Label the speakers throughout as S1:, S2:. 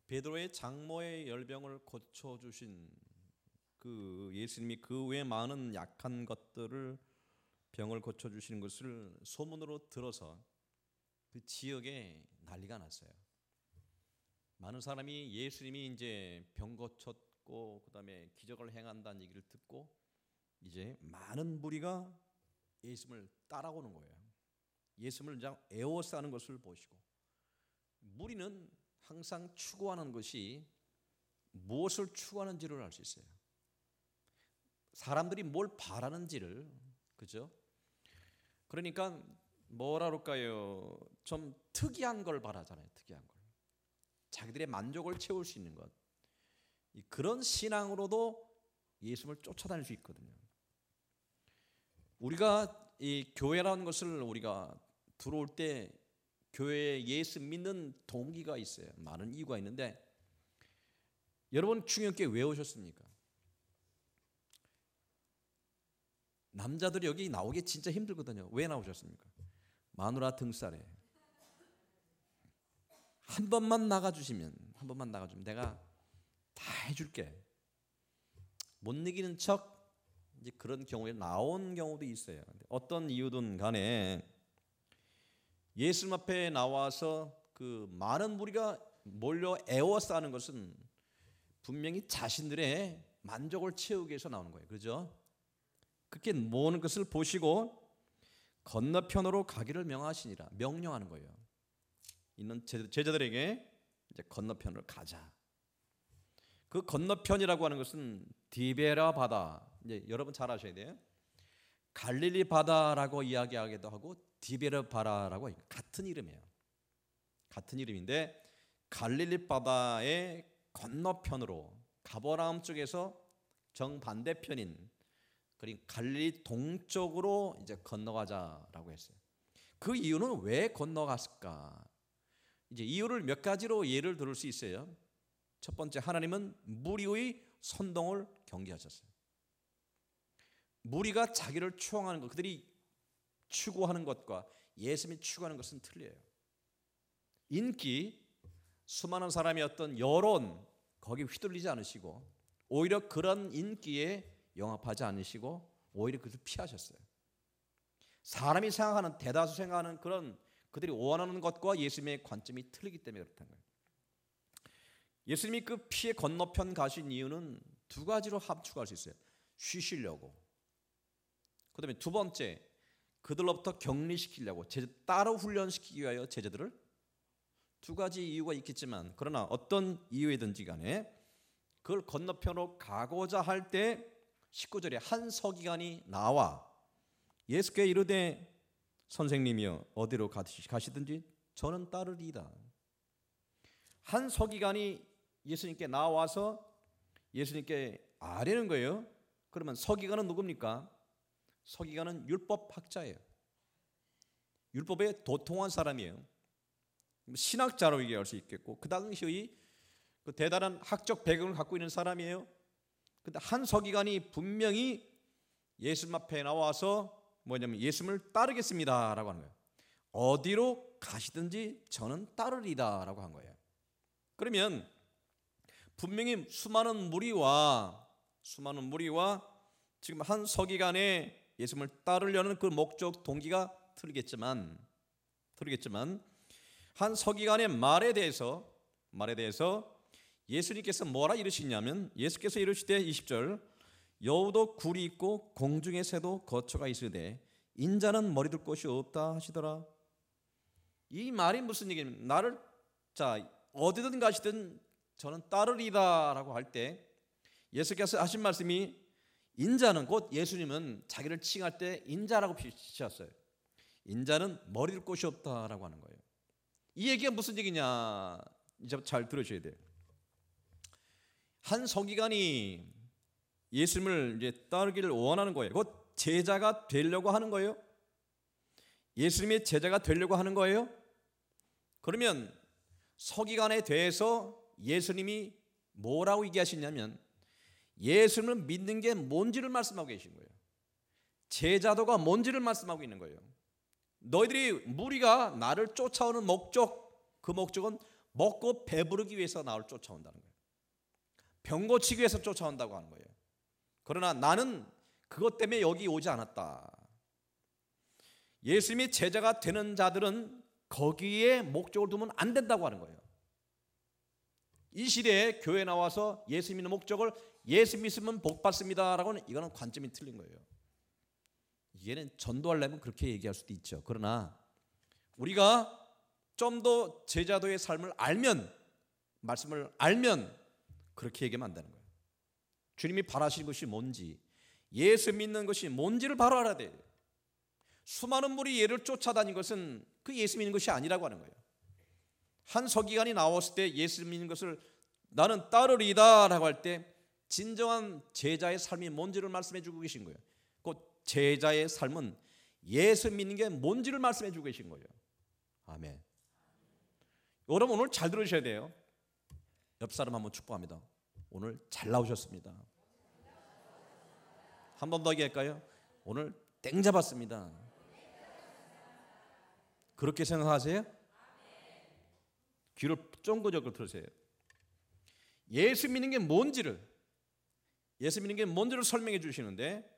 S1: 베드로의 장모의 열병을 고쳐주신 그 예수님이 그 외에 많은 약한 것들을 병을 고쳐주시는 것을 소문으로 들어서 그 지역에 난리가 났어요. 많은 사람이 예수님이 이제 병 고쳤고 그다음에 기적을 행한다는 얘기를 듣고 이제 많은 무리가 예수님을 따라오는 거예요. 예수님을 에워싸는 것을 보시고, 무리는 항상 추구하는 것이 무엇을 추구하는지를 알 수 있어요. 사람들이 뭘 바라는지를, 그죠? 그러니까 뭐라 그럴까요? 좀 특이한 걸 바라잖아요. 특이한 걸. 자기들의 만족을 채울 수 있는 것. 그런 신앙으로도 예수님을 쫓아다닐 수 있거든요. 우리가 이 교회라는 것을 우리가 들어올 때 교회에 예수 믿는 동기가 있어요. 많은 이유가 있는데, 여러분 충격교회 왜 오셨습니까? 남자들이 여기 나오기 진짜 힘들거든요. 왜 나오셨습니까? 마누라 등살에 한 번만 나가주시면 내가 다 해줄게. 못 이기는 척 이제 그런 경우에 나온 경우도 있어요. 어떤 이유든 간에 예수님 앞에 나와서 그 많은 무리가 몰려 애워싸는 것은 분명히 자신들의 만족을 채우기 위해서 나오는 거예요. 그렇죠? 그렇게 모으는 것을 보시고 건너편으로 가기를 명령하는 거예요. 있는 제자들에게 이제 건너편으로 가자. 그 건너편이라고 하는 것은 디베라 바다. 이제 여러분 잘 아셔야 돼요. 갈릴리 바다라고 이야기하기도 하고 디베라 바다라고 같은 이름이에요. 같은 이름인데 갈릴리 바다의 건너편으로 가버나움 쪽에서 정반대편인 그리고 갈릴리 동쪽으로 이제 건너가자라고 했어요. 그 이유는 왜 건너갔을까? 이제 이유를 몇 가지로 예를 들을 수 있어요. 첫 번째, 하나님은 무리의 선동을 경계하셨어요. 무리가 자기를 추앙하는 것, 그들이 추구하는 것과 예수님이 추구하는 것은 틀려요. 인기, 수많은 사람의 어떤 여론, 거기에 휘둘리지 않으시고 오히려 그런 인기에 영합하지 않으시고 오히려 그것을 피하셨어요. 사람이 생각하는, 대다수 생각하는 그런 그들이 원하는 것과 예수님의 관점이 틀리기 때문에 그렇다는 거예요. 예수님이 그 피의 건너편 가신 이유는 두 가지로 함축할 수 있어요. 쉬시려고. 그 다음에 두 번째, 그들로부터 격리시키려고, 따로 훈련시키기 위하여 제자들을. 두 가지 이유가 있겠지만 그러나 어떤 이유이든지 간에 그걸 건너편으로 가고자 할 때 19절에 한 서기관이 나와 예수께 이르되 선생님이여 어디로 가시든지 저는 따르리이다. 한 서기관이 예수님께 나와서 예수님께 아뢰는 거예요. 그러면 서기관은 누굽니까? 서기관은 율법학자예요. 율법에 도통한 사람이에요. 신학자로 얘기할 수 있겠고 그 당시의 그 대단한 학적 배경을 갖고 있는 사람이에요. 근데 한 서기관이 분명히 예수님 앞에 나와서 뭐냐면 예수님을 따르겠습니다 라고 하는 거예요. 어디로 가시든지 저는 따르리다 라고 한 거예요. 그러면 분명히 수많은 무리와 지금 한 서기관의 예수님을 따르려는 그 목적 동기가 틀리겠지만 한 서기관의 말에 대해서 예수님께서 뭐라 이르시냐면 예수께서 이르시되 20절 여우도 굴이 있고 공중의 새도 거처가 있으되 인자는 머리 둘 곳이 없다 하시더라. 이 말이 무슨 얘기냐면 나를 어디든 가시든 저는 따르리다 라고 할 때 예수께서 하신 말씀이 인자는 곧 예수님은 자기를 칭할 때 인자라고 표시하셨어요. 인자는 머리 둘 곳이 없다라고 하는 거예요. 이 얘기가 무슨 얘기냐 이제 잘 들으셔야 돼요. 한 서기관이 예수님을 이제 따르기를 원하는 거예요. 곧 제자가 되려고 하는 거예요. 예수님의 제자가 되려고 하는 거예요. 그러면 서기관에 대해서 예수님이 뭐라고 얘기하시냐면 예수님을 믿는 게 뭔지를 말씀하고 계신 거예요. 제자도가 뭔지를 말씀하고 있는 거예요. 너희들이 무리가 나를 쫓아오는 목적, 그 목적은 먹고 배부르기 위해서 나를 쫓아온다는 거예요. 병 고치기 위해서 쫓아온다고 하는 거예요. 그러나 나는 그것 때문에 여기 오지 않았다. 예수님이 제자가 되는 자들은 거기에 목적을 두면 안 된다고 하는 거예요. 이 시대에 교회 나와서 예수 믿는 목적을 예수 믿으면 복 받습니다라고는 이거는 관점이 틀린 거예요. 이게는 전도하려면 그렇게 얘기할 수도 있죠. 그러나 우리가 좀 더 제자도의 삶을 알면, 말씀을 알면 그렇게 얘기하면 안 되는 거예요. 주님이 바라시는 것이 뭔지, 예수 믿는 것이 뭔지를 바로 알아야 돼요. 수많은 무리 얘를 쫓아다닌 것은 그 예수 믿는 것이 아니라고 하는 거예요. 한 서기관이 나왔을 때 예수 믿는 것을 나는 따르리다 라고 할 때 진정한 제자의 삶이 뭔지를 말씀해 주고 계신 거예요. 그 제자의 삶은 예수 믿는 게 뭔지를 말씀해 주고 계신 거예요. 아멘. 여러분 오늘 잘 들으셔야 돼요. 옆 사람 한번 축복합니다. 오늘 잘 나오셨습니다. 한 번 더 얘기할까요? 오늘 땡 잡았습니다. 그렇게 생각하세요? 귀를 쫑긋쫑긋 들으세요. 예수 믿는 게 뭔지를 설명해 주시는데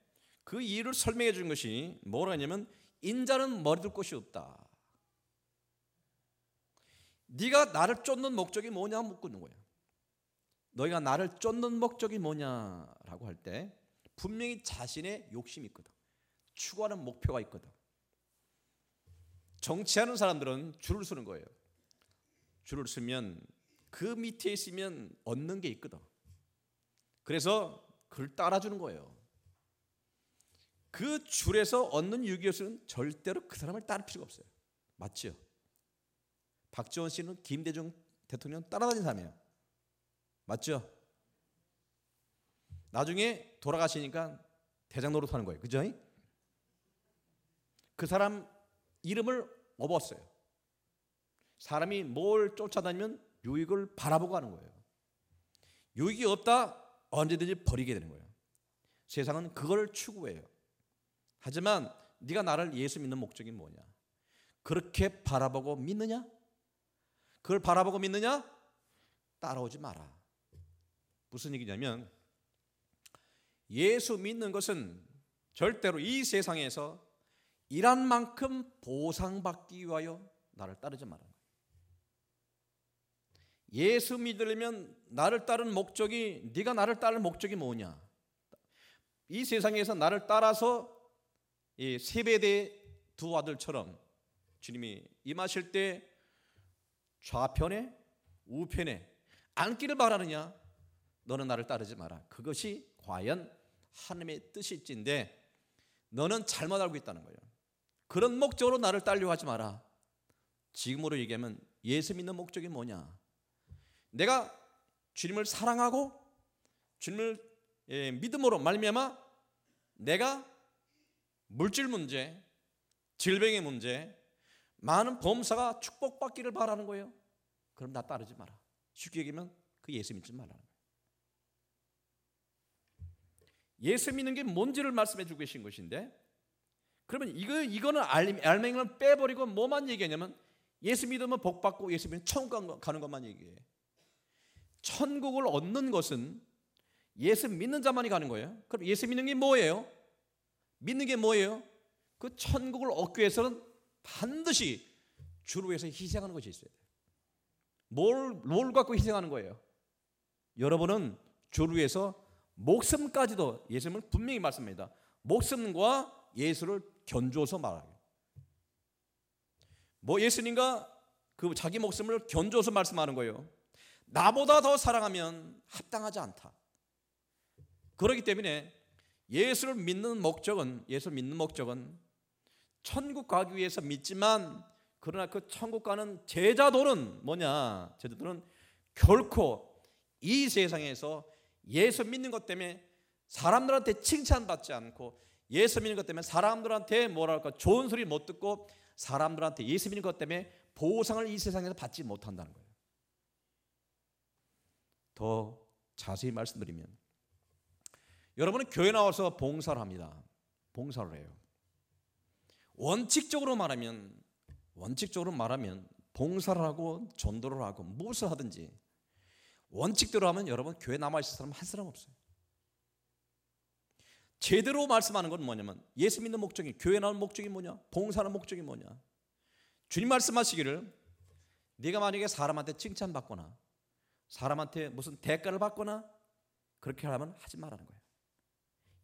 S1: 그 이유를 설명해 주는 것이 뭐라 하냐면 인자는 머리 둘 곳이 없다. 네가 나를 쫓는 목적이 뭐냐 묻고 있는 거야. 너희가 나를 쫓는 목적이 뭐냐라고 할 때 분명히 자신의 욕심이 있거든. 추구하는 목표가 있거든. 정치하는 사람들은 줄을 서는 거예요. 줄을 서면 그 밑에 있으면 얻는 게 있거든. 그래서 그걸 따라주는 거예요. 그 줄에서 얻는 유교수는 절대로 그 사람을 따를 필요가 없어요. 맞죠? 박지원 씨는 김대중 대통령 따라다닌 사람이에요. 맞죠? 나중에 돌아가시니까 대장 노릇하는 거예요. 그죠? 그 사람 이름을 업었어요. 사람이 뭘 쫓아다니면 유익을 바라보고 하는 거예요. 유익이 없다 언제든지 버리게 되는 거예요. 세상은 그걸 추구해요. 하지만 네가 나를 예수 믿는 목적이 뭐냐? 그렇게 바라보고 믿느냐? 그걸 바라보고 믿느냐? 따라오지 마라. 무슨 얘기냐면 예수 믿는 것은 절대로 이 세상에서 일한 만큼 보상받기 위하여 나를 따르지 마라. 예수 믿으려면 나를 따르는 목적이, 네가 나를 따르는 목적이 뭐냐? 이 세상에서 나를 따라서 이 세베대 두 아들처럼 주님이 임하실 때 좌편에 우편에 앉기를 바라느냐? 너는 나를 따르지 마라. 그것이 과연 하나님의 뜻일진데 너는 잘못 알고 있다는 거예요. 그런 목적으로 나를 따르려고 하지 마라. 지금으로 얘기하면 예수 믿는 목적이 뭐냐? 내가 주님을 사랑하고 주님을 믿음으로 말미암아 내가 물질 문제, 질병의 문제, 많은 범사가 축복받기를 바라는 거예요. 그럼 나 따르지 마라. 쉽게 얘기하면 그 예수 믿지 말라는 거예요. 예수 믿는 게 뭔지를 말씀해 주고 계신 것인데 그러면 이거는 알맹이를 빼버리고 뭐만 얘기하냐면 예수 믿으면 복 받고 예수 믿으면 천국 가는 것만 얘기해. 천국을 얻는 것은 예수 믿는 자만이 가는 거예요. 그럼 예수 믿는 게 뭐예요? 믿는 게 뭐예요? 그 천국을 얻기 위해서는 반드시 주를 위해서 희생하는 것이 있어야 돼요. 뭘 갖고 희생하는 거예요? 여러분은 주를 위해서 목숨까지도, 예수님은 분명히 말씀합니다. 목숨과 예수를 견주어서 말하요. 예수님과 그 자기 목숨을 견주어서 말씀하는 거예요. 나보다 더 사랑하면 합당하지 않다. 그렇기 때문에 예수를 믿는 목적은 천국 가기 위해서 믿지만 그러나 그 천국 가는 제자도는 뭐냐? 제자도는 결코 이 세상에서 예수 믿는 것 때문에 사람들한테 칭찬받지 않고 예수 믿는 것 때문에 사람들한테 뭐랄까 좋은 소리 못 듣고 사람들한테 예수 믿는 것 때문에 보상을 이 세상에서 받지 못한다는 거예요. 더 자세히 말씀드리면 여러분은 교회 나와서 봉사를 합니다. 봉사를 해요. 원칙적으로 말하면 봉사를 하고 전도를 하고 무엇을 하든지 원칙대로 하면 여러분 교회 남아있을 사람 한 사람 없어요. 제대로 말씀하는 건 뭐냐면 예수 믿는 목적이, 교회 나오는 목적이 뭐냐, 봉사하는 목적이 뭐냐. 주님 말씀하시기를 네가 만약에 사람한테 칭찬받거나 사람한테 무슨 대가를 받거나 그렇게 하면 하지 말라는 거예요.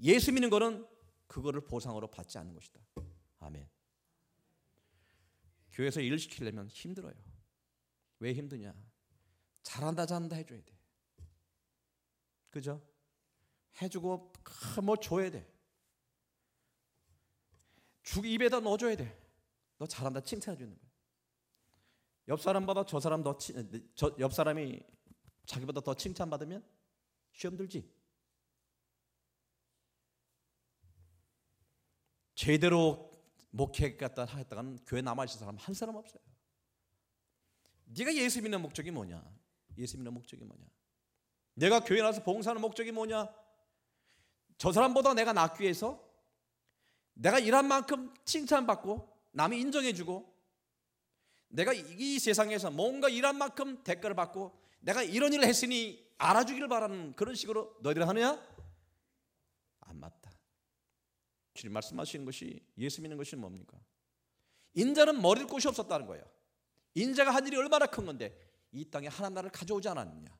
S1: 예수 믿는 거는 그거를 보상으로 받지 않는 것이다. 아멘. 교회에서 일을 시키려면 힘들어요. 왜 힘드냐? 잘한다 해줘야 돼. 그죠? 해주고 뭐 줘야 돼. 입에다 넣어줘야 돼. 너 잘한다 칭찬해 주는 거야. 옆 사람보다 옆 사람이 자기보다 더 칭찬받으면 시험 들지. 제대로 목회 갖다 하겠다가는 교회 남아있을 사람 한 사람 없어요. 네가 예수 믿는 목적이 뭐냐? 예수 믿는 목적이 뭐냐? 내가 교회 나와서 봉사하는 목적이 뭐냐? 저 사람보다 내가 낫기 위해서 내가 일한 만큼 칭찬받고 남이 인정해주고 내가 이 세상에서 뭔가 일한 만큼 대가를 받고 내가 이런 일을 했으니 알아주기를 바라는 그런 식으로 너희들이 하느냐? 안 맞다. 주님 말씀하시는 것이, 예수 믿는 것이 뭡니까? 인자는 머리 둘 곳이 없었다는 거예요. 인자가 한 일이 얼마나 큰 건데 이 땅에 하나님 나라를 가져오지 않았느냐.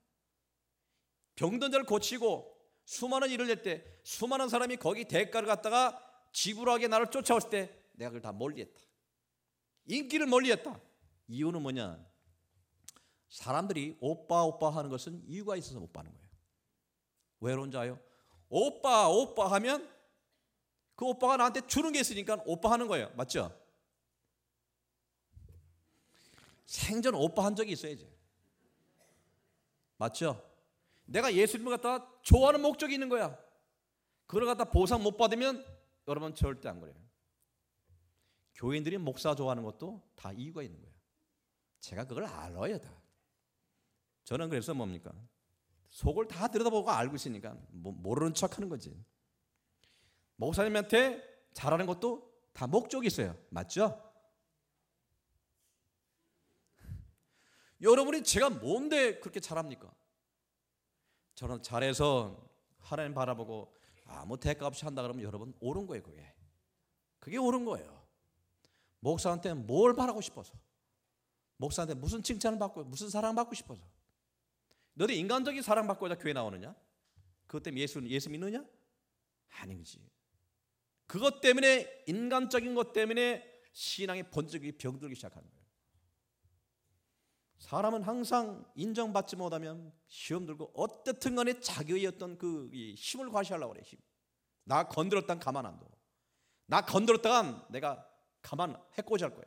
S1: 병든 자를 고치고 수많은 일을 낼 때 수많은 사람이 거기 대가를 갖다가 지불하게 나를 쫓아올 때 내가 그걸 다 멀리했다. 인기를 멀리했다. 이유는 뭐냐? 사람들이 오빠 하는 것은 이유가 있어서 못 받는 거예요. 왜 그런지 아요? 오빠 하면 그 오빠가 나한테 주는 게 있으니까 오빠 하는 거예요. 맞죠? 생전 오빠 한 적이 있어야지. 맞죠? 내가 예수님을 갖다가 좋아하는 목적이 있는 거야. 그걸 갖다 보상 못 받으면 여러분 절대 안 그래요. 교인들이 목사 좋아하는 것도 다 이유가 있는 거예요. 제가 그걸 알아요 다. 저는 그래서 뭡니까? 속을 다 들여다보고 알고 있으니까 모르는 척하는 거지. 목사님한테 잘하는 것도 다 목적이 있어요. 맞죠? 여러분이 제가 뭔데 그렇게 잘합니까? 저는 잘해서 하나님 바라보고 아무 대가 없이 한다 그러면 여러분 옳은 거예요. 그게 옳은 거예요. 목사한테 뭘 바라고 싶어서, 목사한테 무슨 칭찬을 받고 무슨 사랑받고 싶어서. 너도 인간적인 사랑받고자 교회 나오느냐? 그것 때문에 예수 믿느냐? 아니지. 그것 때문에, 인간적인 것 때문에 신앙의 본질이 병들기 시작하는 거예요. 사람은 항상 인정받지 못하면 시험 들고 어떻든 간에 자기의 어떤 그 힘을 과시하려고 그래. 힘. 나 건드렸다간 가만 안 둬. 나 건드렸다간 내가 가만 해코지 할 거예요.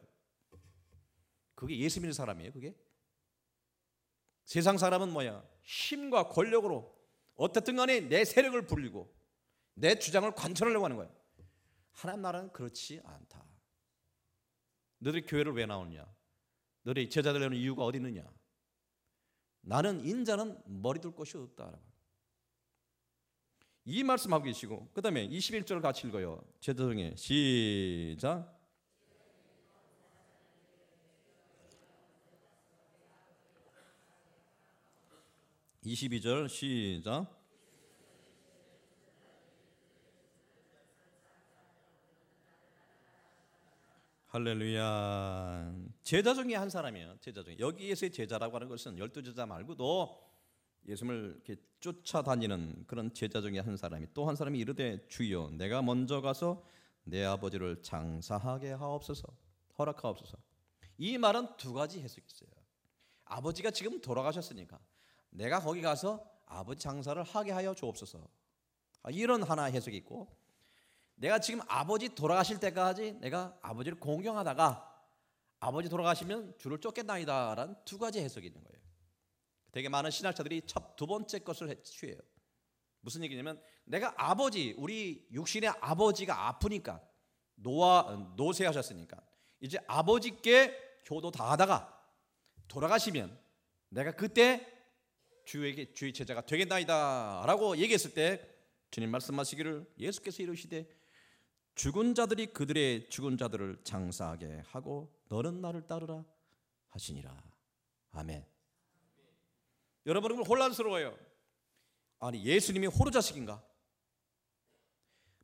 S1: 그게 예수 믿는 사람이에요. 그게 세상 사람은 뭐야? 힘과 권력으로 어떻든 간에 내 세력을 불리고 내 주장을 관철하려고 하는 거예요. 하나님 나라는 그렇지 않다. 너희들이 교회를 왜 나오느냐? 너희 제자들 내는 이유가 어디 있느냐? 나는 인자는 머리 둘 곳이 없다. 이 말씀하고 계시고, 그 다음에 21절 같이 읽어요. 제자 중에 시작. (22절) 시작. 할렐루야. 제자 중에 한 사람이에요. 제자 중에. 여기에서의 제자라고 하는 것은 12제자 말고도 예수님을 이렇게 쫓아다니는 그런 제자 중에 한 사람이, 또 한 사람이 이르되 주여 내가 먼저 가서 내 아버지를 장사하게 하옵소서, 허락하옵소서. 이 말은 두 가지 해석이 있어요. 아버지가 지금 돌아가셨으니까 내가 거기 가서 아버지 장사를 하게 하여 주옵소서, 이런 하나 해석이 있고, 내가 지금 아버지 돌아가실 때까지 내가 아버지를 공경하다가 아버지 돌아가시면 주를 쫓겠나이다 라는 두 가지 해석이 있는 거예요. 되게 많은 신학자들이 두 번째 것을 취해요. 무슨 얘기냐면, 내가 아버지, 우리 육신의 아버지가 아프니까 노쇠하셨으니까 이제 아버지께 효도 다 하다가 돌아가시면 내가 그때 주의 제자가 되겠나이다 라고 얘기했을 때 주님 말씀하시기를, 예수께서 이르시되 죽은 자들이 그들의 죽은 자들을 장사하게 하고 너는 나를 따르라. 하시니라. 아멘. 여러분 혼란스러워요. 아니 예수님이 호루자식인가?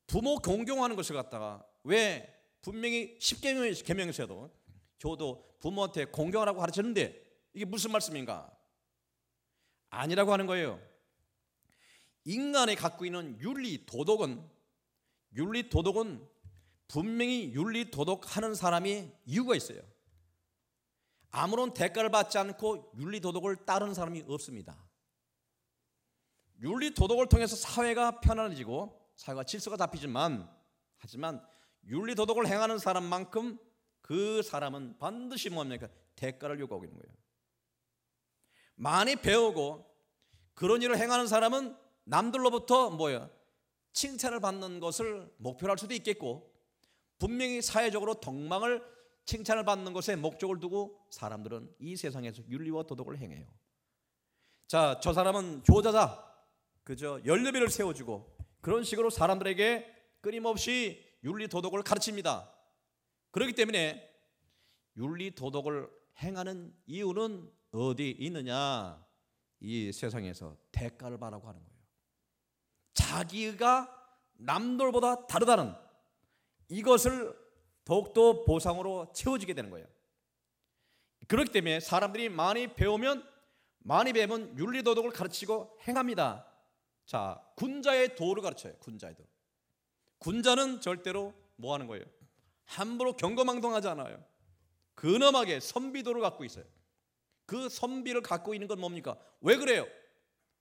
S1: 부모 공경하는 것을 갖다가 왜 분명히 10계명에서도 저도 부모한테 공경하라고 가르쳤는데 이게 무슨 말씀인가? 아니라고 하는 거예요. 인간이 갖고 있는 윤리 도덕은 분명히 윤리 도덕하는 사람이 이유가 있어요. 아무런 대가를 받지 않고 윤리 도덕을 따르는 사람이 없습니다. 윤리 도덕을 통해서 사회가 편안해지고 사회가 질서가 잡히지만 하지만 윤리 도덕을 행하는 사람만큼 그 사람은 반드시 뭡니까? 대가를 요구하고 있는 거예요. 많이 배우고 그런 일을 행하는 사람은 남들로부터 칭찬을 받는 것을 목표로 할 수도 있겠고 분명히 사회적으로 덕망을 칭찬을 받는 것에 목적을 두고 사람들은 이 세상에서 윤리와 도덕을 행해요. 자, 저 사람은 효자자, 그저 연료비를 세워주고 그런 식으로 사람들에게 끊임없이 윤리 도덕을 가르칩니다. 그렇기 때문에 윤리 도덕을 행하는 이유는 어디 있느냐? 이 세상에서 대가를 받으라고 하는 거예요. 자기가 남들보다 다르다는 이것을 더욱더 보상으로 채워지게 되는 거예요. 그렇기 때문에 사람들이 많이 배우면 윤리도덕을 가르치고 행합니다. 자, 군자의 도를 가르쳐요. 군자의 도. 군자는 절대로 뭐 하는 거예요? 함부로 경거망동하지 않아요. 근엄하게 선비도를 갖고 있어요. 그 선비를 갖고 있는 건 뭡니까? 왜 그래요?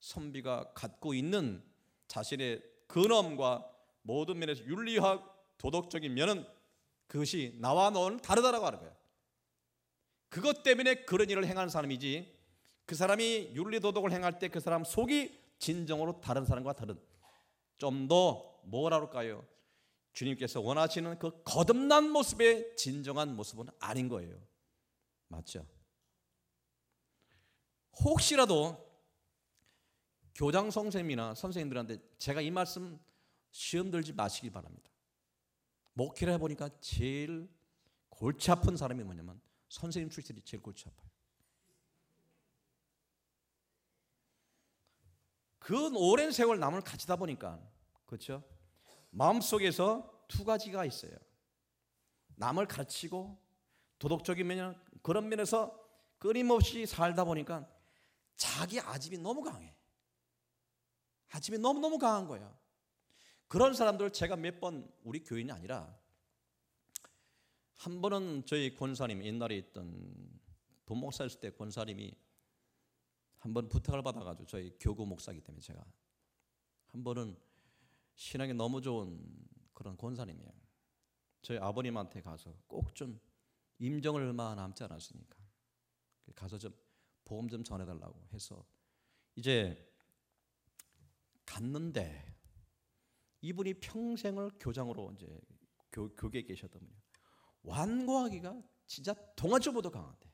S1: 선비가 갖고 있는 자신의 근엄과 모든 면에서 윤리학 도덕적인 면은 그것이 나와 너는 다르다라고 하는 거예요. 그것 때문에 그런 일을 행하는 사람이지 그 사람이 윤리도덕을 행할 때 그 사람 속이 진정으로 다른 사람과 다른 좀 더 뭐라 그럴까요? 주님께서 원하시는 그 거듭난 모습의 진정한 모습은 아닌 거예요. 맞죠? 혹시라도 교장 선생님이나 선생님들한테 제가 이 말씀 시험 들지 마시기 바랍니다. 목회를 해보니까 제일 골치 아픈 사람이 뭐냐면 선생님 출신이 제일 골치 아파요. 그 오랜 세월 남을 가지다 보니까 그렇죠? 마음속에서 두 가지가 있어요. 남을 가르치고 도덕적인 면 그런 면에서 끊임없이 살다 보니까 자기 아집이 너무 강해. 아집이 너무너무 강한 거야. 그런 사람들 제가 몇 번 우리 교인이 아니라 한 번은 저희 권사님 옛날에 있던 본목사였을 때 권사님이 한 번 부탁을 받아가지고 저희 교구 목사이기 때문에 제가 한 번은 신앙이 너무 좋은 그런 권사님이에요. 저희 아버님한테 가서 꼭 좀 임종을 얼마 남지 않았으니까 가서 좀 복음 좀 전해달라고 해서 이제 갔는데 이분이 평생을 교장으로 이제 교계에 계셨던 분이에요. 완고하기가 진짜 동아줄보다 강한데,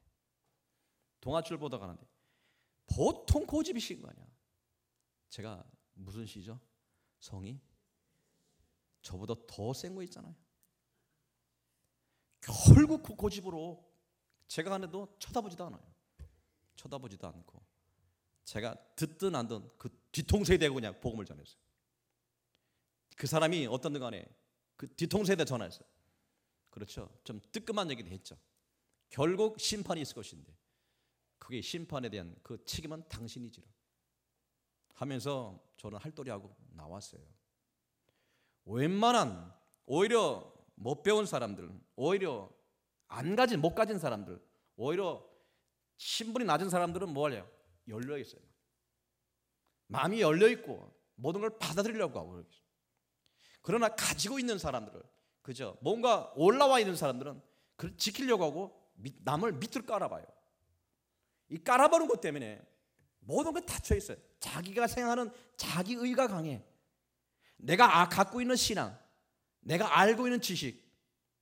S1: 동아줄보다 강한데 보통 고집이신 거 아니야. 제가 무슨 시죠? 성이 저보다 더 센 거 있잖아요. 결국 그 고집으로 제가 가는데도 쳐다보지도 않아요. 쳐다보지도 않고 제가 듣든 안 듣든 그 뒤통수에 대고 그냥 복음을 전했어요. 그 사람이 어떤든 간에 그 뒤통수에 대해 전화했어요. 그렇죠. 좀 뜨끔한 얘기도 했죠. 결국 심판이 있을 것인데 그게 심판에 대한 그 책임은 당신이지라 하면서 저는 할도리하고 나왔어요. 웬만한 오히려 못 배운 사람들, 오히려 못 가진 사람들, 오히려 신분이 낮은 사람들은 뭐 하래요? 열려 있어요. 마음이 열려 있고 모든 걸 받아들이려고 하고. 그러나 가지고 있는 사람들을 그죠? 뭔가 올라와 있는 사람들은 그걸 지키려고 하고 남을 밑으로 깔아봐요. 이 깔아보는 것 때문에 모든 게 닫혀 있어요. 자기가 생각하는 자기 의가 강해. 내가 갖고 있는 신앙, 내가 알고 있는 지식,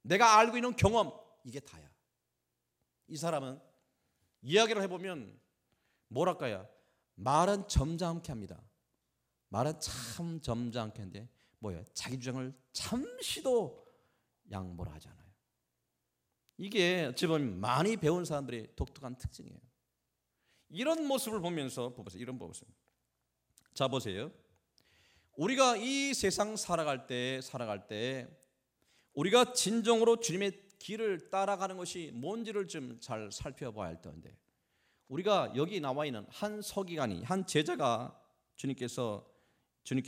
S1: 내가 알고 있는 경험 이게 다야. 이 사람은 이야기를 해보면 뭐랄까요? 말은 점잖게 합니다. 말은 참 점잖게 하는데 뭐예요? 자기 주장을 잠시도 양보를 하지 않아요. 이게 어찌 보면 많이 배운 사람들의 독특한 특징이에요. 이런 모습을 보면서 보세요. 이런 모습. 자, 보세요. 우리가 이 세상 살아갈 때 우리가 진정으로 주님의 길을 따라가는 것이 뭔지를 좀 잘 살펴봐야 할 텐데, 우리가 여기 나와 있는 한 서기관이, 한 제자가 주님께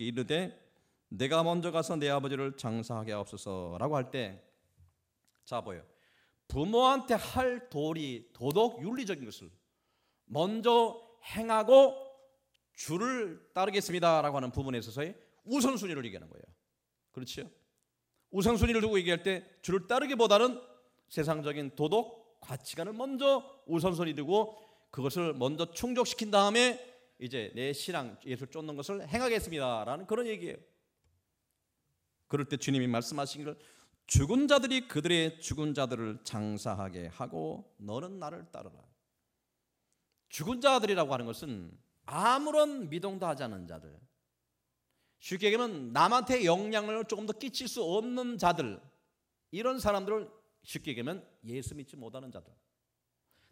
S1: 이르되 내가 먼저 가서 내 아버지를 장사하게 하옵소서라고 할 때, 자 보여, 부모한테 할 도덕 윤리적인 것을 먼저 행하고 주를 따르겠습니다라고 하는 부분에 있어서의 우선순위를 얘기하는 거예요. 그렇죠? 우선순위를 두고 얘기할 때 주를 따르기보다는 세상적인 도덕 가치관을 먼저 우선순위 두고 그것을 먼저 충족시킨 다음에 이제 내 신앙 예수를 쫓는 것을 행하겠습니다라는 그런 얘기예요. 그럴 때 주님이 말씀하신 걸, 죽은 자들이 그들의 죽은 자들을 장사하게 하고 너는 나를 따르라. 죽은 자들이라고 하는 것은 아무런 미동도 하지 않은 자들, 쉽게 얘기하면 남한테 영향을 조금 더 끼칠 수 없는 자들, 이런 사람들을 쉽게 얘기하면 예수 믿지 못하는 자들,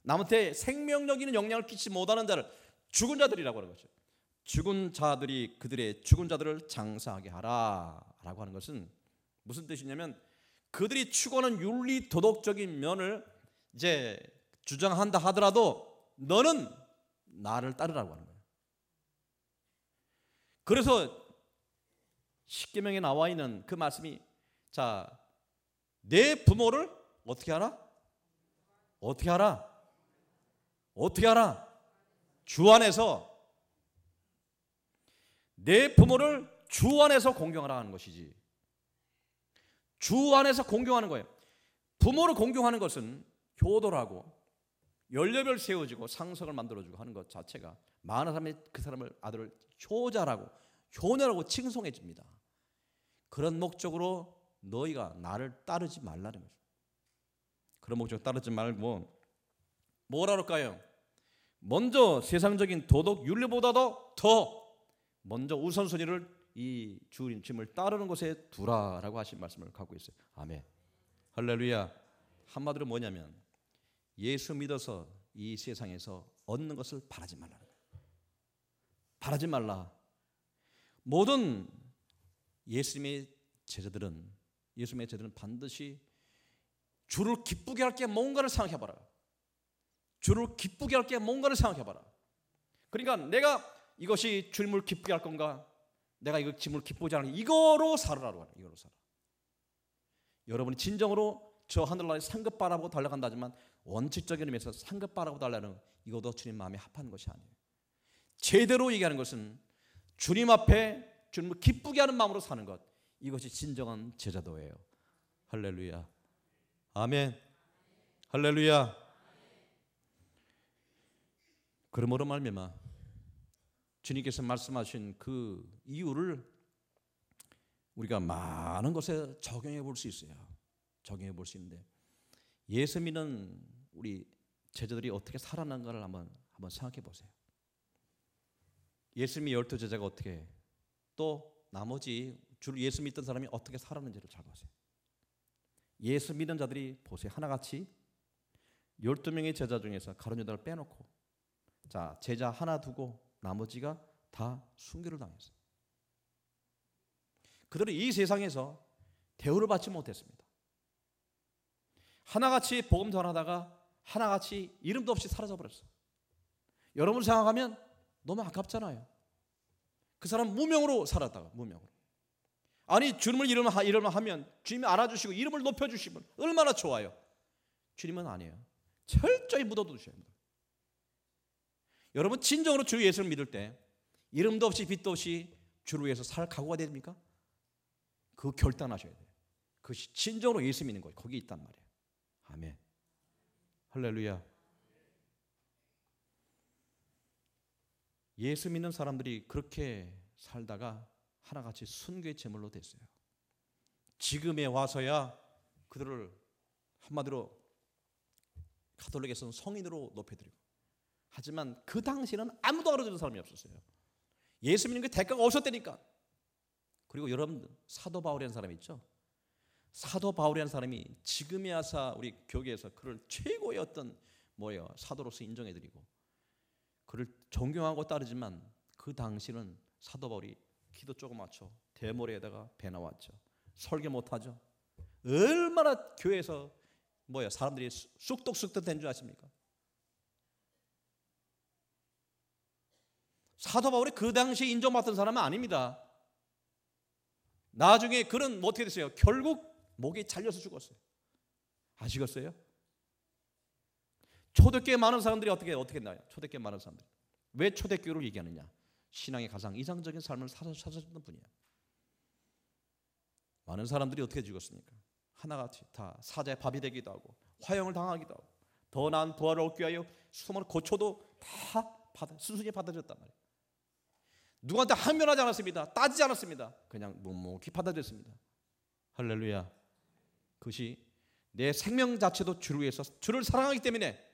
S1: 남한테 생명력 있는 영향을 끼치지 못하는 자를 죽은 자들이라고 하는 거죠. 죽은 자들이 그들의 죽은 자들을 장사하게 하라라고 하는 것은 무슨 뜻이냐면, 그들이 추구하는 윤리 도덕적인 면을 이제 주장한다 하더라도 너는 나를 따르라고 하는 거예요. 그래서 십계명에 나와 있는 그 말씀이, 자, 내 부모를 어떻게 하라? 어떻게 하라? 어떻게 하라? 주 안에서. 내 부모를 주 안에서 공경하라 하는 것이지. 주 안에서 공경하는 거예요. 부모를 공경하는 것은 효도라고 연례별 세워지고 상석을 만들어주고 하는 것 자체가 많은 사람이 그 사람을, 아들을 효자라고 효녀라고 칭송해 줍니다. 그런 목적으로 너희가 나를 따르지 말라는 거죠. 그런 목적으로 따르지 말고 뭐라 그럴까요? 먼저 세상적인 도덕 윤리보다도 더 먼저 우선순위를 이 주님을 따르는 것에 두라라고 하신 말씀을 갖고 있어요. 아멘. 할렐루야. 한마디로 뭐냐면, 예수 믿어서 이 세상에서 얻는 것을 바라지 말라는 거예요. 바라지 말라. 모든 예수님의 제자들은 반드시 주를 기쁘게 할 게 뭔가를 생각해봐라. 주를 기쁘게 할 게 뭔가를 생각해봐라. 그러니까 내가 이것이 주님을 기쁘게 할 건가, 내가 이거 주님을 기쁘지 않은 이거로 살아라고 하는, 이거로 살아. 여러분이 진정으로 저 하늘나라에 상급 바라보고 달려간다지만 원칙적인 의미에서 상급 바라보고 달려는 이것도 주님 마음에 합한 것이 아니에요. 제대로 얘기하는 것은 주님 앞에 주님을 기쁘게 하는 마음으로 사는 것, 이것이 진정한 제자도예요. 할렐루야. 아멘. 할렐루야. 그러므로 말미암아 주님께서 말씀하신 그 이유를 우리가 많은 것에 적용해 볼 수 있어요. 적용해 볼 수 있는데, 예수 믿는 우리 제자들이 어떻게 살아난가를 한번 생각해 보세요. 예수 믿는 12 제자가 어떻게, 또 나머지 주로 예수 믿던 사람이 어떻게 살았는지를 잘 보세요. 예수 믿는 자들이 보세요. 하나같이 12명의 제자 중에서 가룟 유다를 빼놓고, 자, 제자 하나 두고 나머지가 다 순교를 당했어요. 그들은 이 세상에서 대우를 받지 못했습니다. 하나같이 복음 전하다가 하나같이 이름도 없이 사라져버렸어요. 여러분 생각하면 너무 아깝잖아요. 그 사람 무명으로 살았다가, 무명으로. 아니, 주님을 이름을 하면 주님이 알아주시고 이름을 높여주시면 얼마나 좋아요. 주님은 아니에요. 철저히 묻어두셔야 합니다. 여러분 진정으로 주 예수를 믿을 때 이름도 없이 빛도 없이 주를 위해서 살 각오가 됩니까? 그거 결단하셔야 돼요. 그것이 진정으로 예수 믿는 거예요. 거기 있단 말이에요. 아멘. 할렐루야. 예수 믿는 사람들이 그렇게 살다가 하나같이 순교의 제물로 됐어요. 지금에 와서야 그들을 한마디로 가톨릭에서는 성인으로 높여드리고, 하지만 그 당시에는 아무도 알아주는 사람이 없었어요. 예수 믿는 게 대가가 없었다니까. 그리고 여러분, 사도 바울이라는 사람이 있죠. 사도 바울이라는 사람이 지금이야사 우리 교계에서 그를 최고의 어떤 사도로서 인정해드리고 그를 존경하고 따르지만 그 당시는 사도 바울이 키도 조그맣죠. 대머리에다가 배 나왔죠. 설교 못하죠. 얼마나 교회에서 사람들이 쑥덕쑥덕 된 줄 아십니까? 사도 바울이 그 당시에 인정받던 사람은 아닙니다. 나중에 그는 어떻게 됐어요? 결국 목이 잘려서 죽었어요. 아시겠어요? 초대교회 많은 사람들이 어떻게 나요? 초대교회 많은 사람들. 왜 초대교회를 얘기하느냐? 신앙의 가장 이상적인 삶을 사셨던 분이야. 많은 사람들이 어떻게 죽었습니까? 하나같이 다 사자의 밥이 되기도 하고 화형을 당하기도 하고 더 나은 부활을 얻기 위하여 수많은 고초도 다 순순히 받아들였단 말이에요. 누구한테 항변하지 않았습니다. 따지지 않았습니다. 그냥 묵묵히 받아들였습니다. 할렐루야. 그것이 내 생명 자체도 주를 위해서 주를 사랑하기 때문에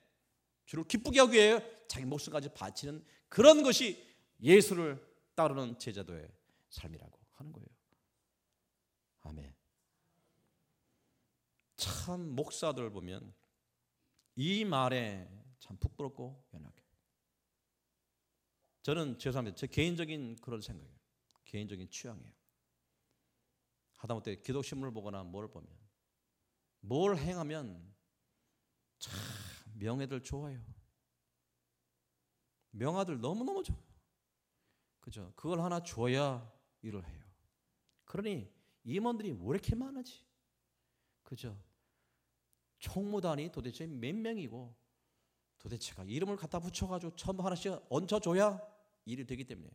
S1: 주를 기쁘게 하기 위해 자기 목숨까지 바치는 그런 것이 예수를 따르는 제자도의 삶이라고 하는 거예요. 아멘. 참 목사들 보면 이 말에 참 부끄럽고 연약해. 저는 죄송합니다. 제 개인적인 그런 생각이에요. 개인적인 취향이에요. 하다못해 기독신문을 보거나 뭘 보면 뭘 행하면 참 명예들 좋아요. 명아들 너무너무 좋아요. 그죠? 그걸 하나 줘야 일을 해요. 그러니 임원들이 왜 이렇게 많은지. 그죠? 총무단이 도대체 몇 명이고 도대체가 이름을 갖다 붙여가지고 처음 하나씩 얹혀줘야 일이 되기 때문에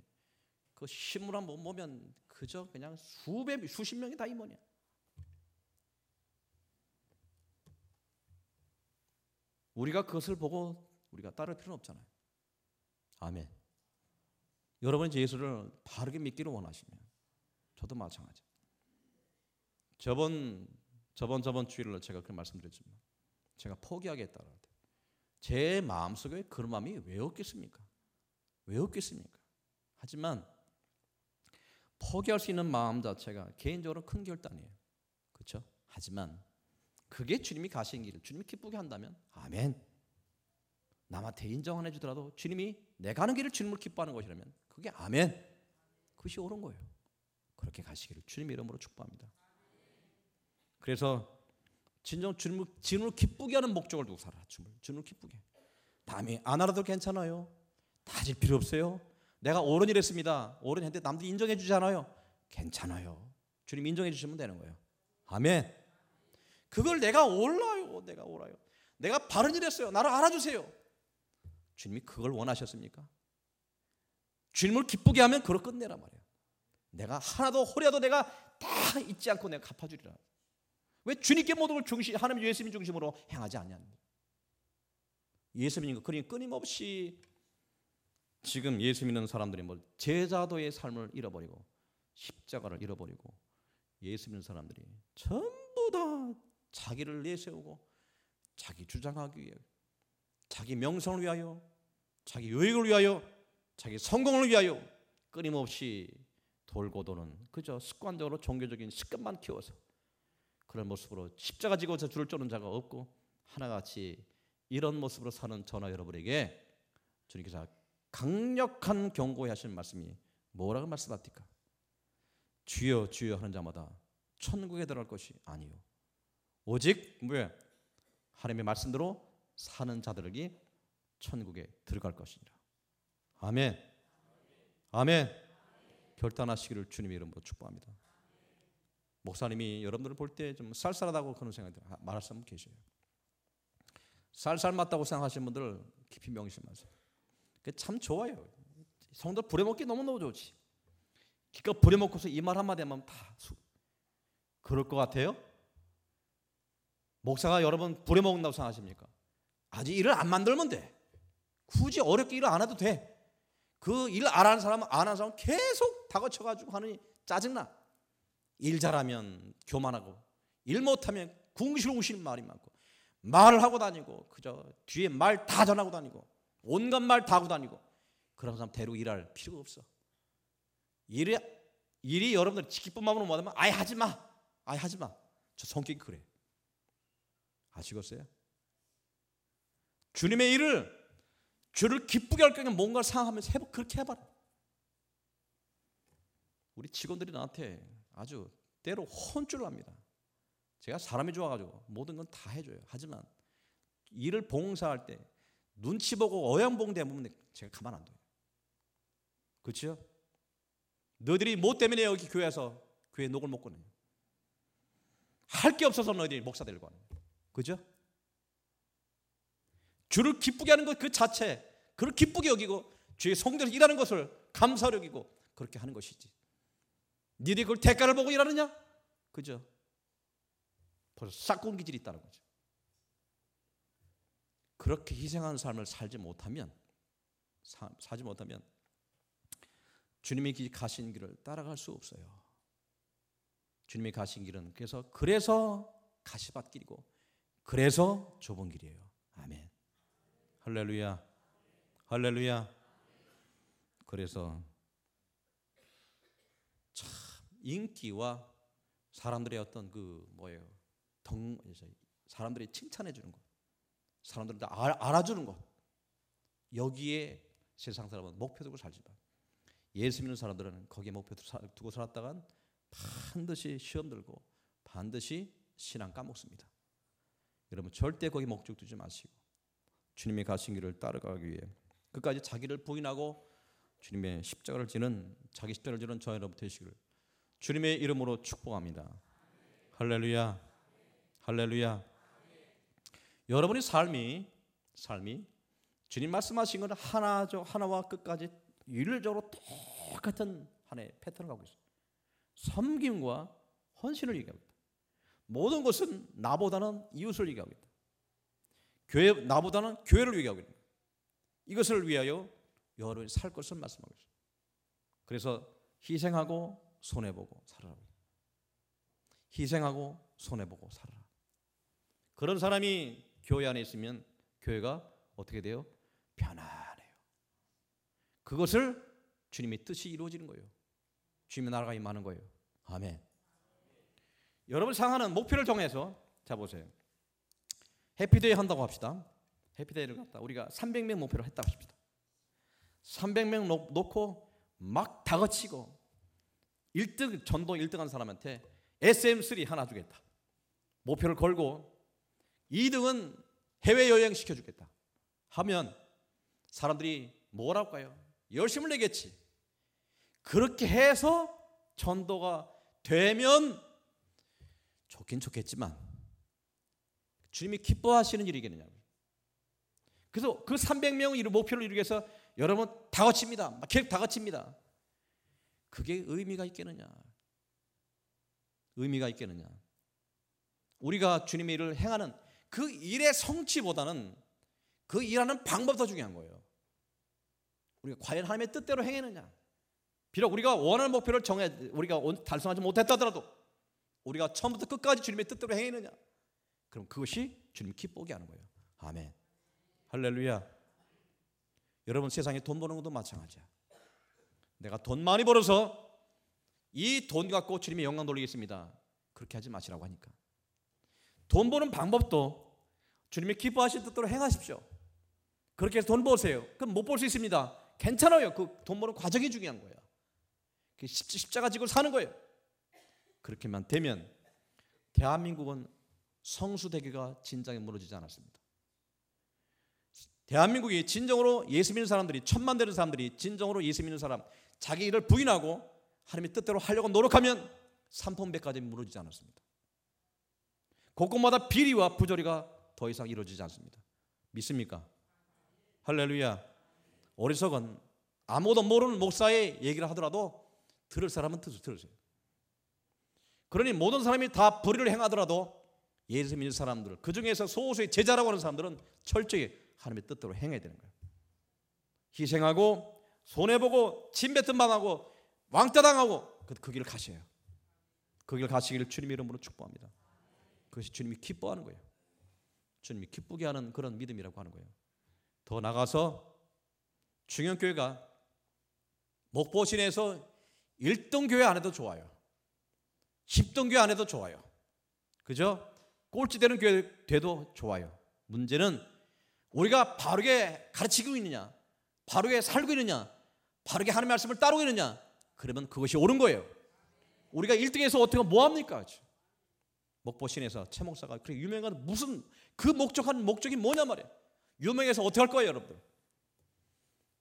S1: 그 신문 한번 보면 그저 그냥 수십 명이 다 임원이야. 우리가 그것을 보고 우리가 따를 필요는 없잖아요. 아멘. 여러분이 예수를 바르게 믿기를 원하시면 저도 마찬가지. 저번 주일날 제가 그렇게 말씀드렸지만 제가 포기하겠다고 할 때 제 마음속에 그런 마음이 왜 없겠습니까? 왜 없겠습니까? 하지만 포기할 수 있는 마음 자체가 개인적으로 큰 결단이에요. 그렇죠? 하지만 그게 주님이 가신 길을 주님이 기쁘게 한다면 아멘. 남한테 인정 안 해주더라도 주님이 내가 가는 길을 주님을 기뻐하는 것이라면 그게 아멘. 그것이 옳은 거예요. 그렇게 가시기를 주님의 이름으로 축복합니다. 그래서 진정 주님을 기쁘게 하는 목적을 두고 살아. 주님을 기쁘게. 남이 안 알아도 괜찮아요. 따질 필요 없어요. 내가 옳은 일 했습니다. 옳은 일 했는데 남들이 인정해 주지 않아요. 괜찮아요. 주님 인정해 주시면 되는 거예요. 아멘. 그걸 내가 옳아요. 내가 바른 일 했어요. 나를 알아주세요. 주님이 그걸 원하셨습니까? 주님을 기쁘게 하면 그걸 끝내란 말이에요. 내가 하나도 호리라도 내가 다 잊지 않고 내가 갚아주리라. 왜 주님께 모든 걸 하나님 예수님 중심으로 행하지 않냐는 거예요. 예수님인 그러니 끊임없이 지금 예수 믿는 사람들이 제자도의 삶을 잃어버리고 십자가를 잃어버리고 예수 믿는 사람들이 전부 다 자기를 내세우고 자기 주장하기 위해 자기 명성을 위하여 자기 유익을 위하여 자기 성공을 위하여 끊임없이 돌고 도는 그저 습관적으로 종교적인 습관만 키워서 그런 모습으로 십자가 지고서 줄을 쫓는 자가 없고 하나같이 이런 모습으로 사는 저나 여러분에게 주님께서 강력한 경고해 하시는 말씀이 뭐라고 말씀하십니까? 주여 주여 하는 자마다 천국에 들어갈 것이 아니요 오직 하나님의 말씀대로 사는 자들에게 천국에 들어갈 것이니라. 아멘. 아멘. 결단하시기를 주님의 이름으로 축복합니다. 목사님이 여러분들을 볼 때 좀 쌀쌀하다고 그런 생각이 말하시는 분 계셔요. 쌀쌀 맞다고 생각하시는 분들 깊이 명심하세요. 그게 참 좋아요. 성도 부려먹기 너무너무 좋지. 기껏 부려먹고서 이 말 한마디 하면 다 그럴 것 같아요? 목사가 여러분 부려먹는다고 생각하십니까? 아직 일을 안 만들면 돼. 굳이 어렵게 일을 안 해도 돼. 그 일 안 하는 사람은 안 하는 사람은 계속 다그쳐가지고 하느니 짜증나. 일 잘하면 교만하고 일 못하면 궁시렁시는 말이 많고 말을 하고 다니고 그저 뒤에 말 다 전하고 다니고 온갖 말 다 하고 다니고 그런 사람 데리고 일할 필요가 없어. 일이 여러분들 기쁜 마음으로 못하면 아예 하지 마. 저 성격이 그래. 아시겠어요? 주님의 일을 주를 기쁘게 할 거면 뭔가를 생각하면서 그렇게 해봐라. 우리 직원들이 나한테 아주 때로 혼쭐을 합니다. 제가 사람이 좋아가지고 모든 건 다 해줘요. 하지만 일을 봉사할 때 눈치 보고 어양봉대면 제가 가만 안 둬요. 그렇죠? 너희들이 뭐 때문에 여기 교회에서 교회 녹을 먹고 있느냐? 할 게 없어서 너희들이 목사 되려고 하는 거예요. 그죠? 주를 기쁘게 하는 것 그 자체, 그를 기쁘게 여기고 주의 성도에서 일하는 것을 감사로 여기고 그렇게 하는 것이지. 니들이 그걸 대가를 보고 일하느냐? 그죠? 벌써 싹군 기질이 있다는 거죠. 그렇게 희생하는 삶을 살지 못하면 주님이 가신 길을 따라갈 수 없어요. 주님이 가신 길은 그래서 가시밭길이고 그래서 좁은 길이에요. 아멘. 할렐루야. 할렐루야. 그래서 참 인기와 사람들의 어떤 사람들이 칭찬해 주는 것, 사람들한테 알아주는 것, 여기에 세상 사람은 목표 두고 살지만 예수 믿는 사람들은 거기에 목표 두고 살았다간 반드시 시험 들고 반드시 신앙 까먹습니다. 여러분 절대 거기 목적 두지 마시고 주님의 가신 길을 따라가기 위해 끝까지 자기를 부인하고 주님의 십자가를 지는 자기 십자가를 지는 저 여러분 되시기를 주님의 이름으로 축복합니다. 할렐루야. 할렐루야. 여러분의 삶이 주님 말씀하신 건 하나와 끝까지 일률적으로 똑같은 하나의 패턴을 가고 있어요. 섬김과 헌신을 얘기하고 있다. 모든 것은 나보다는 이웃을 얘기하고 있다. 나보다는 교회를 얘기하고 있다. 이것을 위하여 여러분이 살 것을 말씀하고 있어요. 그래서 희생하고 손해보고 살아라. 희생하고 손해보고 살아라. 그런 사람이 교회 안에 있으면 교회가 어떻게 돼요? 편안해요. 그것을 주님의 뜻이 이루어지는 거예요. 주님의 나라가 임하는 거예요. 아멘. 여러분 상하는 목표를 정해서 자 보세요. 해피데이 한다고 합시다. 해피데이를 갖다 우리가 300명 목표를 했다고 합시다. 300명 놓고 막 다그치고 1등 전도 1등한 사람한테 SM3 하나 주겠다. 목표를 걸고 2등은 해외여행 시켜주겠다 하면 사람들이 뭐라고 할까요? 열심을 내겠지. 그렇게 해서 전도가 되면 좋긴 좋겠지만 주님이 기뻐하시는 일이겠느냐고요. 그래서 그 300명의 목표를 이루기 위해서 여러분 다 거칩니다. 계속 다 거칩니다. 그게 의미가 있겠느냐? 의미가 있겠느냐? 우리가 주님의 일을 행하는 그 일의 성취보다는 그 일하는 방법이 더 중요한 거예요. 우리가 과연 하나님의 뜻대로 행했느냐? 비록 우리가 원하는 목표를 우리가 달성하지 못했다더라도 우리가 처음부터 끝까지 주님의 뜻대로 행했느냐? 그럼 그것이 주님 기쁘게 하는 거예요. 아멘. 할렐루야. 여러분 세상에 돈 버는 것도 마찬가지야. 내가 돈 많이 벌어서 이 돈 갖고 주님의 영광 돌리겠습니다. 그렇게 하지 마시라고 하니까. 돈 버는 방법도 주님의 기뻐하신 뜻대로 행하십시오. 그렇게 해서 돈 버세요. 그럼 못 벌 수 있습니다. 괜찮아요. 그 돈 버는 과정이 중요한 거예요. 십자가 지고 사는 거예요. 그렇게만 되면 대한민국은 성수대교가 진작에 무너지지 않았습니다. 대한민국이 진정으로 예수 믿는 사람들이 1000만 되는 사람들이 진정으로 예수 믿는 사람 자기 일을 부인하고 하나님의 뜻대로 하려고 노력하면 삼통백까지 무너지지 않았습니다. 곳곳마다 비리와 부조리가 더 이상 이루어지지 않습니다. 믿습니까? 할렐루야. 어리석은 아무도 모르는 목사의 얘기를 하더라도 들을 사람은 들으세요. 그러니 모든 사람이 다 불의를 행하더라도 예수 믿는 사람들 그 중에서 소수의 제자라고 하는 사람들은 철저히 하나님의 뜻대로 행해야 되는 거예요. 희생하고 손해보고 침뱉음 당하고 왕따 당하고 그 길을 가셔요. 그 길을 가시기를 주님의 이름으로 축복합니다. 그것이 주님이 기뻐하는 거예요. 주님이 기쁘게 하는 그런 믿음이라고 하는 거예요. 더 나가서 중형교회가 목포시내에서 1등 교회 안 해도 좋아요. 10등 교회 안 해도 좋아요. 그죠? 꼴찌 되는 교회 돼도 좋아요. 문제는 우리가 바르게 가르치고 있느냐, 바르게 살고 있느냐, 바르게 하나님의 말씀을 따르고 있느냐, 그러면 그것이 옳은 거예요. 우리가 1등에서 어떻게 뭐합니까? 목포신에서 최 목사가 그렇게 유명한 무슨 그 목적한 목적이 뭐냐 말이에요. 유명해서 어떻게 할 거예요, 여러분들?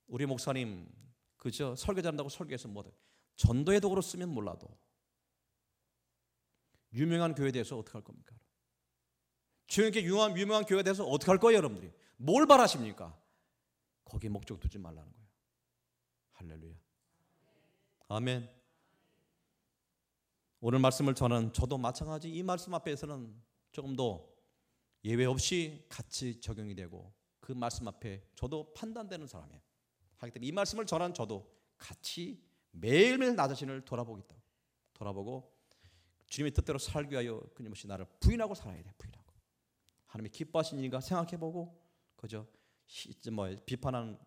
S1: 우리 목사님 그죠? 설교 잘한다고 설교해서 뭐든 전도의 도구로 쓰면 몰라도 유명한 교회에 대해서 어떻게 할 겁니까? 주님께 유명한 교회에 대해서 어떻게 할 거예요, 여러분들이? 뭘 바라십니까? 거기에 목적 두지 말라는 거예요. 할렐루야. 아멘. 오늘 말씀을 저는 저도 마찬가지 이 말씀 앞에서는 조금 더 예외 없이 같이 적용이 되고 그 말씀 앞에 저도 판단되는 사람이에요. 하기 때문에 이 말씀을 전한 저도 같이 매일매일 나 자신을 돌아보고 주님의 뜻대로 살기 위하여 끊임없이 나를 부인하고 살아야 돼. 부인하고 하나님이 기뻐하시는 일인가 생각해보고 그죠? 비판하는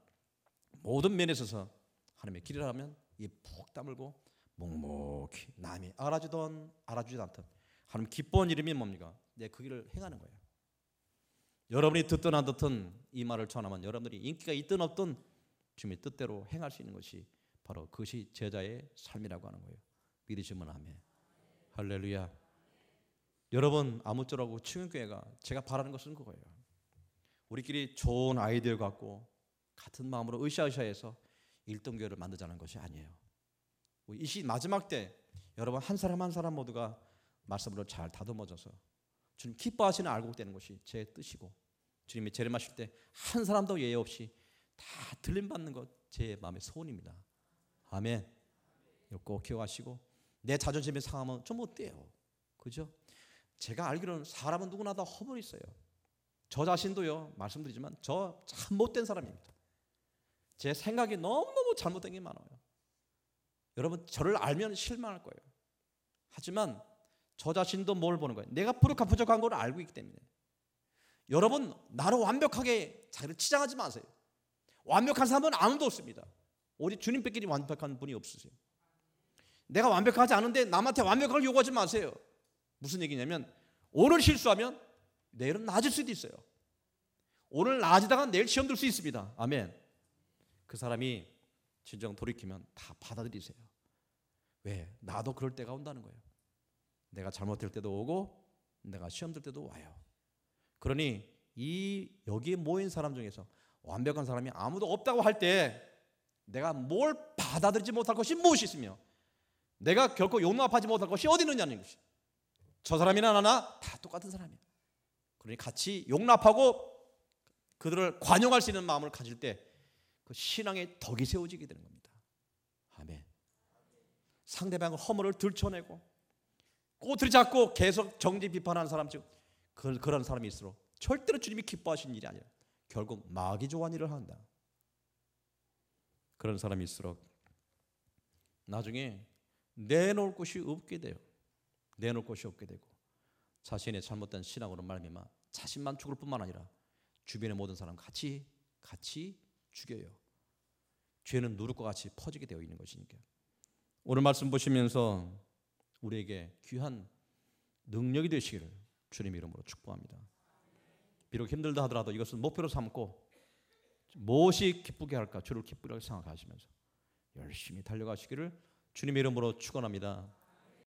S1: 모든 면에 있어서 하나님의 길이라면 이 푹 다물고 묵묵히 남이 알아주든 알아주지 않든 하나님 기뻐하는 이름이 뭡니까? 내 그 길을 행하는 거예요. 여러분이 듣든 안 듣든 이 말을 전하면 여러분들이 인기가 있든 없든 주님의 뜻대로 행할 수 있는 것이 바로 그것이 제자의 삶이라고 하는 거예요. 믿으시면 아멘. 할렐루야. 여러분 아무쪼록 충영교회가 제가 바라는 것은 그거예요. 우리끼리 좋은 아이디어 갖고 같은 마음으로 으쌰으쌰해서 1등 교회를 만들자는 것이 아니에요. 이 시 마지막 때 여러분 한 사람 한 사람 모두가 말씀으로 잘 다듬어져서 주님 기뻐하시는 알곡 되는 것이 제 뜻이고 주님이 재림하실 때 한 사람도 예외 없이 다 들림받는 것 제 마음의 소원입니다. 아멘. 꼭 기억하시고 내 자존심이 상하면 좀 어때요? 그죠? 제가 알기로는 사람은 누구나 다 허물이 있어요. 저 자신도요 말씀드리지만 저 참 못된 사람입니다. 제 생각이 너무너무 잘못된 게 많아요. 여러분 저를 알면 실망할 거예요. 하지만 저 자신도 뭘 보는 거예요? 내가 부족한 걸 알고 있기 때문에. 여러분 나를 완벽하게 자기를 치장하지 마세요. 완벽한 사람은 아무도 없습니다. 오직 주님밖에 완벽한 분이 없으세요. 내가 완벽하지 않은데 남한테 완벽하게 요구하지 마세요. 무슨 얘기냐면 오늘 실수하면 내일은 나아질 수도 있어요. 오늘 나아지다가 내일 시험 들 수 있습니다. 아멘. 그 사람이 진정 돌이키면 다 받아들이세요. 왜? 나도 그럴 때가 온다는 거예요. 내가 잘못될 때도 오고 내가 시험 들 때도 와요. 그러니 여기에 모인 사람 중에서 완벽한 사람이 아무도 없다고 할 때 내가 뭘 받아들이지 못할 것이 무엇이 있으며 내가 결코 용납하지 못할 것이 어디 있느냐는 것이. 저 사람이나 나나 다 똑같은 사람이에요. 그러니 같이 용납하고 그들을 관용할 수 있는 마음을 가질 때 그 신앙의 덕이 세워지게 되는 겁니다. 아멘. 상대방의 허물을 들춰내고 꼬투리 잡고 계속 정죄 비판하는 사람 중 그런 사람일수록 절대로 주님이 기뻐하시는 일이 아니라 결국 마귀 좋아하는 일을 한다. 그런 사람일수록 나중에 내놓을 곳이 없게 돼요. 내놓을 곳이 없게 되고 자신의 잘못된 신앙으로 말미암아 자신만 죽을 뿐만 아니라 주변의 모든 사람 같이 죽여요. 죄는 누룩과 같이 퍼지게 되어 있는 것이니까. 오늘 말씀 보시면서 우리에게 귀한 능력이 되시기를 주님 이름으로 축복합니다. 비록 힘들다 하더라도 이것을 목표로 삼고 무엇이 기쁘게 할까? 주를 기쁘게 생각하시면서 열심히 달려가시기를 주님 이름으로 축원합니다.